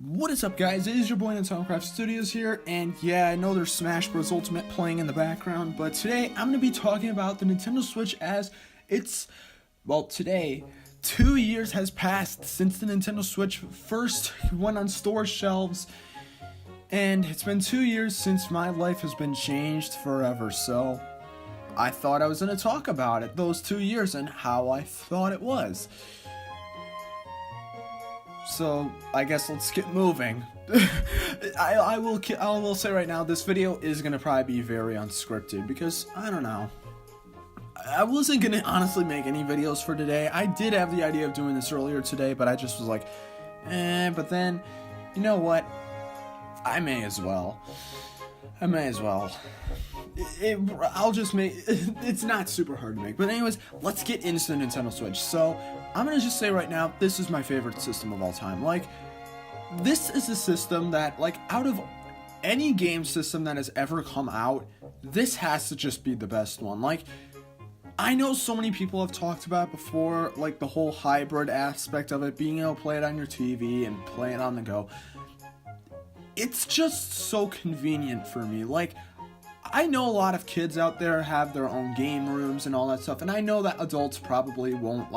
What is up, guys? It is your boy Nintendo Studios here, and yeah, I know there's Smash Bros. Ultimate playing in the background, but today I'm going to be talking about the Nintendo Switch as today, 2 years has passed since the Nintendo Switch first went on store shelves, and it's been 2 years since my life has been changed forever, so I thought I was going to talk about it, those 2 years, and how I thought it was. So I guess let's get moving. I will say right now, this video is gonna probably be very unscripted because I don't know. I wasn't gonna honestly make any videos for today. I did have the idea of doing this earlier today, but I just was like, but then, you know what? I may as well. I'll just make it's not super hard to make, but anyways, let's get into the Nintendo Switch. So I'm gonna just say right now, this is my favorite system of all time. Like, this is a system that, like, out of any game system that has ever come out, this has to just be the best one. Like, I know so many people have talked about before, like the whole hybrid aspect of it, being able to play it on your TV and play it on the go. It's just so convenient for me. Like, I know a lot of kids out there have their own game rooms and all that stuff, and I know that adults probably won't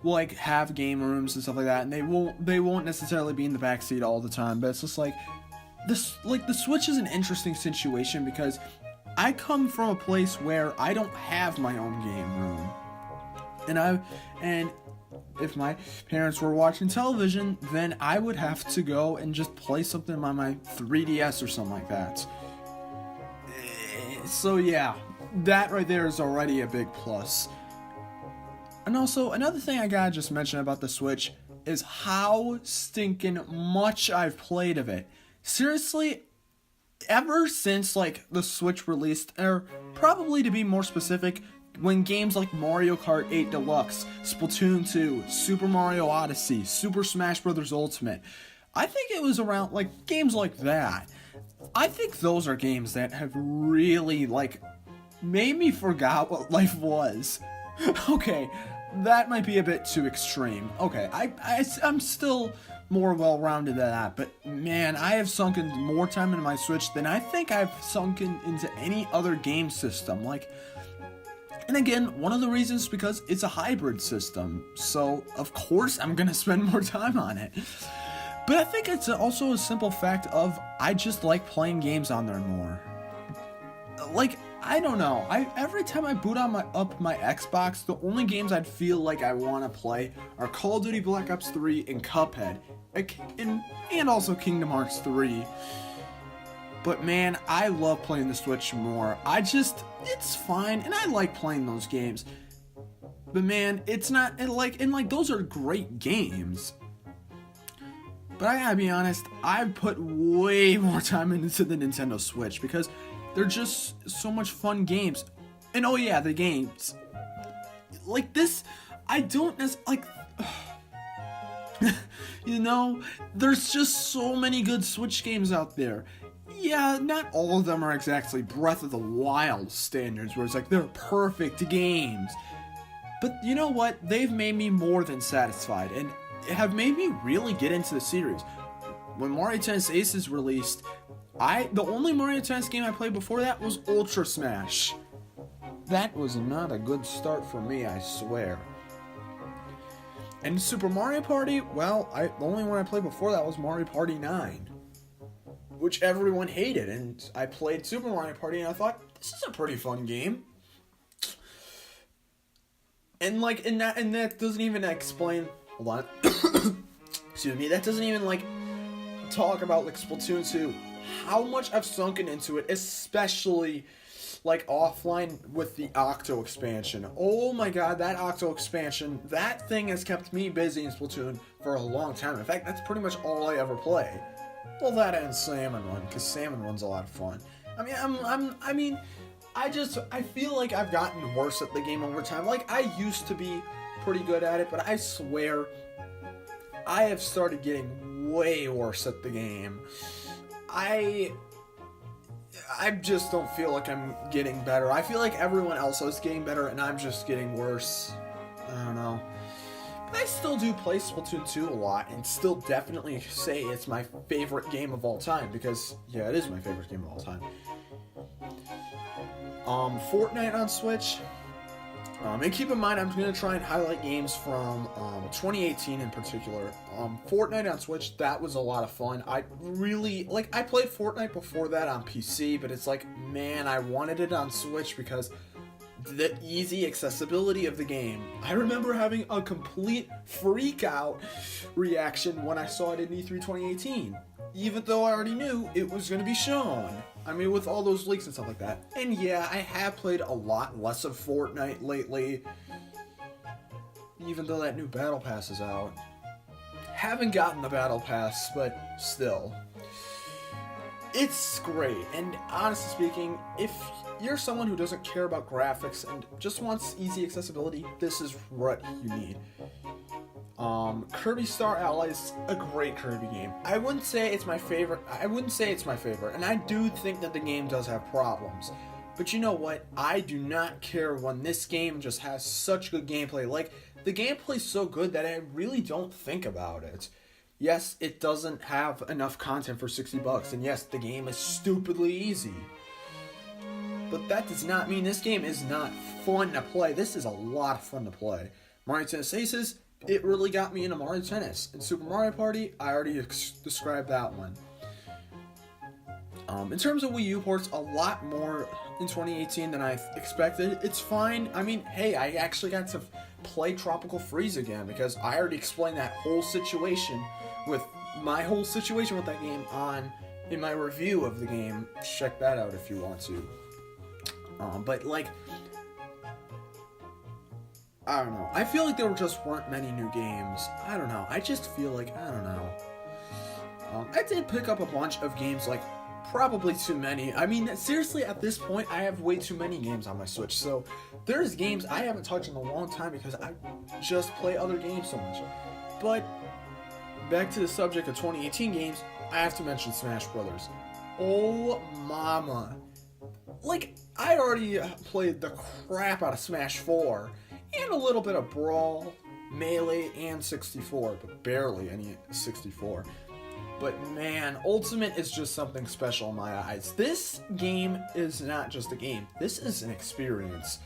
will have game rooms and stuff like that, and they won't necessarily be in the backseat all the time. But it's just like this, like, the Switch is an interesting situation because I come from a place where I don't have my own game room, and if my parents were watching television, then I would have to go and just play something on my 3DS or something like that. So yeah, that right there is already a big plus. And also, another thing I gotta just mention about the Switch is how stinking much I've played of it. Seriously, ever since, like, the Switch released, or probably to be more specific, when games like Mario Kart 8 Deluxe, Splatoon 2, Super Mario Odyssey, Super Smash Bros. Ultimate, I think it was around, like, games like that. I think those are games that have really, like, made me forget what life was. Okay, that might be a bit too extreme. Okay, I'm still more well-rounded than that, but man, I have sunk in more time into my Switch than I think I've sunk into any other game system. Like, and again, one of the reasons is because it's a hybrid system, so of course I'm gonna spend more time on it. But I think it's also a simple fact of I just like playing games on there more. Like, I don't know. Every time I boot up my Xbox, the only games I'd feel like I want to play are Call of Duty Black Ops 3 and Cuphead, and also Kingdom Hearts 3. But man, I love playing the Switch more. It's fine, and I like playing those games. But man, it's not, those are great games. But I gotta be honest, I've put way more time into the Nintendo Switch because they're just so much fun games. And oh yeah, the games. Like this, I don't necessarily, you know, there's just so many good Switch games out there. Yeah, not all of them are exactly Breath of the Wild standards, where it's like they're perfect games. But you know what? They've made me more than satisfied, and have made me really get into the series. When Mario Tennis Aces released, the only Mario Tennis game I played before that was Ultra Smash. That was not a good start for me, I swear. And Super Mario Party, well, the only one I played before that was Mario Party 9, which everyone hated, and I played Super Mario Party and I thought, this is a pretty fun game. And that doesn't even explain. Hold on. Excuse me. That doesn't even, like, talk about, like, Splatoon 2. How much I've sunken into it, especially, like, offline with the Octo expansion. Oh my god, that Octo expansion, that thing has kept me busy in Splatoon for a long time. In fact, that's pretty much all I ever play. Well, that and Salmon Run, because Salmon Run's a lot of fun. I feel like I've gotten worse at the game over time. Like, I used to be pretty good at it, but I swear I have started getting way worse at the game. I just don't feel like I'm getting better. I feel like everyone else is getting better and I'm just getting worse. I don't know. I still do play Splatoon 2 a lot and still definitely say it's my favorite game of all time because, yeah, it is my favorite game of all time. Fortnite on Switch. And keep in mind, I'm going to try and highlight games from 2018 in particular. Fortnite on Switch, that was a lot of fun. I played Fortnite before that on PC, but it's like, man, I wanted it on Switch because the easy accessibility of the game. I remember having a complete freak out reaction when I saw it in E3 2018, even though I already knew it was going to be shown. I mean, with all those leaks and stuff like that. And yeah, I have played a lot less of Fortnite lately, even though that new Battle Pass is out. Haven't gotten the Battle Pass, but still. It's great, and honestly speaking, if you're someone who doesn't care about graphics and just wants easy accessibility, this is what you need. Kirby Star Allies, a great Kirby game. I wouldn't say it's my favorite, and I do think that the game does have problems. But you know what? I do not care when this game just has such good gameplay. Like, the gameplay's so good that I really don't think about it. Yes, it doesn't have enough content for $60, and yes, the game is stupidly easy. But that does not mean this game is not fun to play. This is a lot of fun to play. Mario Tennis Aces, it really got me into Mario Tennis. And Super Mario Party, I already described that one. In terms of Wii U ports, a lot more in 2018 than I expected. It's fine. I mean, hey, I actually got to play Tropical Freeze again because I already explained that whole situation with that game in my review of the game. Check that out if you want to. But like, I don't know. I feel like there just weren't many new games. I don't know. I just feel like, I don't know. I did pick up a bunch of games, like, probably too many. I mean, seriously, at this point, I have way too many games on my Switch. So, there's games I haven't touched in a long time because I just play other games so much. But, back to the subject of 2018 games, I have to mention Smash Brothers. Oh, mama. Like, I already played the crap out of Smash 4, and a little bit of Brawl, Melee, and 64, but barely any 64. But man, Ultimate is just something special in my eyes. This game is not just a game, this is an experience.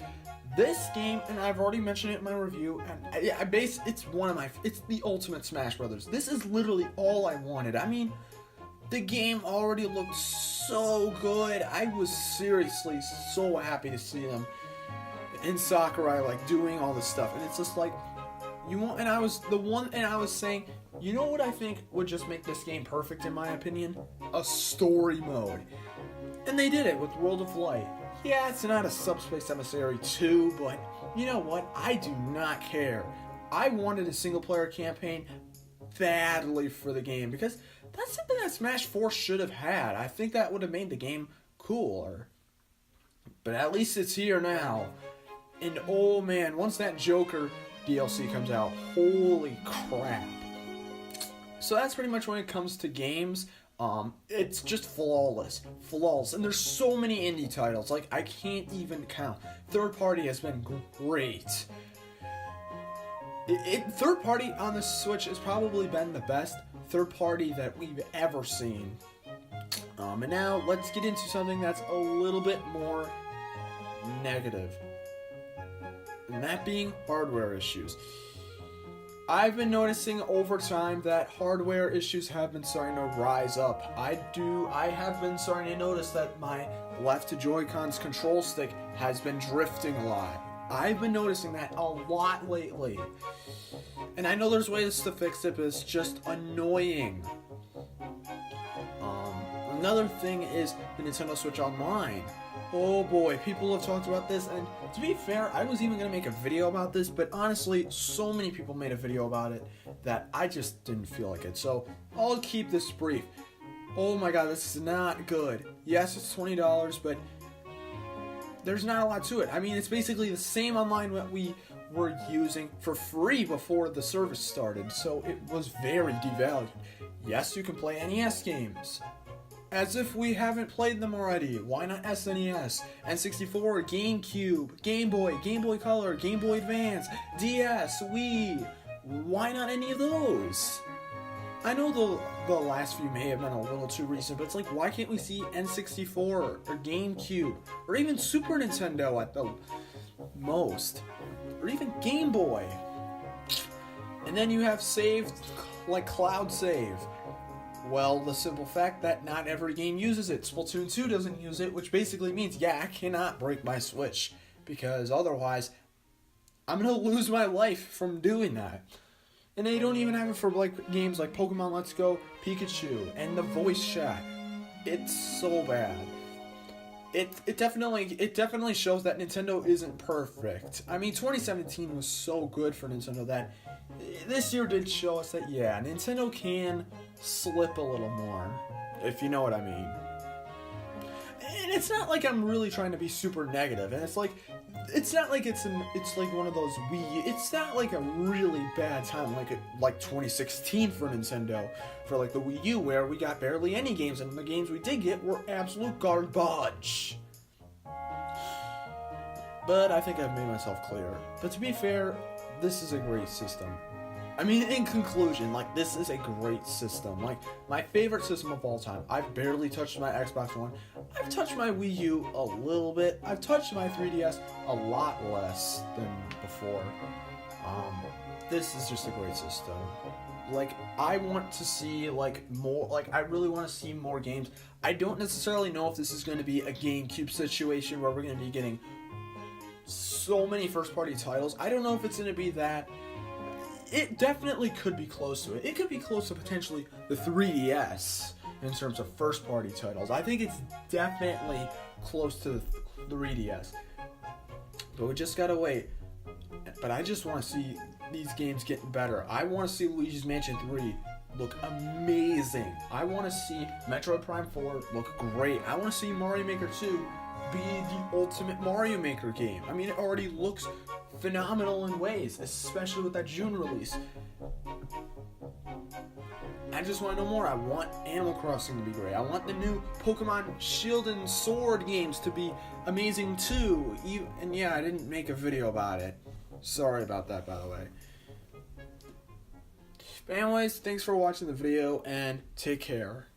This game, and I've already mentioned it in my review, and it's the Ultimate Smash Brothers. This is literally all I wanted. I mean, the game already looked so good. I was seriously so happy to see them in Sakurai, like, doing all this stuff. And it's just like, I was saying, you know what I think would just make this game perfect in my opinion? A story mode. And they did it with World of Light. Yeah, it's not a Subspace Emissary 2, but you know what? I do not care. I wanted a single player campaign badly for the game because that's something that Smash 4 should have had. I think that would have made the game cooler. But at least it's here now. And oh man, once that Joker DLC comes out, holy crap. So that's pretty much when it comes to games. It's just flawless. And there's so many indie titles, like I can't even count. Third party has been great. Third party on the Switch has probably been the best third party that we've ever seen. And now let's get into something that's a little bit more negative. And that being hardware issues. I've been noticing over time that hardware issues have been starting to rise up. I have been starting to notice that my left Joy-Con's control stick has been drifting a lot. I've been noticing that a lot lately. And I know there's ways to fix it, but it's just annoying. Another thing is the Nintendo Switch Online. Oh boy, people have talked about this, and to be fair, I was even going to make a video about this, but honestly, so many people made a video about it that I just didn't feel like it, so I'll keep this brief. Oh my god, this is not good. Yes, it's $20, but there's not a lot to it. I mean, it's basically the same online that we were using for free before the service started, so it was very devalued. Yes, you can play NES games. As if we haven't played them already. Why not SNES, N64, GameCube, Game Boy Color, Game Boy Advance, DS, Wii, Why not any of those? I know the last few may have been a little too recent, but it's like, why can't we see N64 or GameCube or even Super Nintendo at the most, or even Game Boy? And then you have saved like Cloud Save. Well, the simple fact that not every game uses it. Splatoon 2 doesn't use it, which basically means, yeah, I cannot break my Switch, because otherwise I'm gonna lose my life from doing that. And they don't even have it for like games like Pokemon Let's Go Pikachu and the voice chat. It's so bad. It definitely shows that Nintendo isn't perfect. I mean, 2017 was so good for Nintendo that this year did show us that, yeah, Nintendo can slip a little more, if you know what I mean. And it's not like I'm really trying to be super negative, and it's not like it's like one of those it's not like a really bad time like 2016 for Nintendo for like the Wii U, where we got barely any games, and the games we did get were absolute garbage. But I think I've made myself clear. But to be fair, this is a great system. I mean, in conclusion, like, this is a great system. Like, my favorite system of all time. I've barely touched my Xbox One. I've touched my Wii U a little bit. I've touched my 3DS a lot less than before. This is just a great system. Like, I want to see, like, more, like, I really want to see more games. I don't necessarily know if this is going to be a GameCube situation where we're going to be getting so many first-party titles. I don't know if it's going to be that. It definitely could be close to it. It could be close to potentially the 3DS in terms of first-party titles. I think it's definitely close to the 3DS. But we just gotta wait. But I just want to see these games getting better. I want to see Luigi's Mansion 3 look amazing. I want to see Metroid Prime 4 look great. I want to see Mario Maker 2 be the ultimate Mario Maker game. I mean, it already looks phenomenal in ways, especially with that June release. I just want to know more. I want Animal Crossing to be great. I want the new Pokemon Shield and Sword games to be amazing too. And yeah, I didn't make a video about it. Sorry about that, by the way. But anyways, thanks for watching the video, and take care.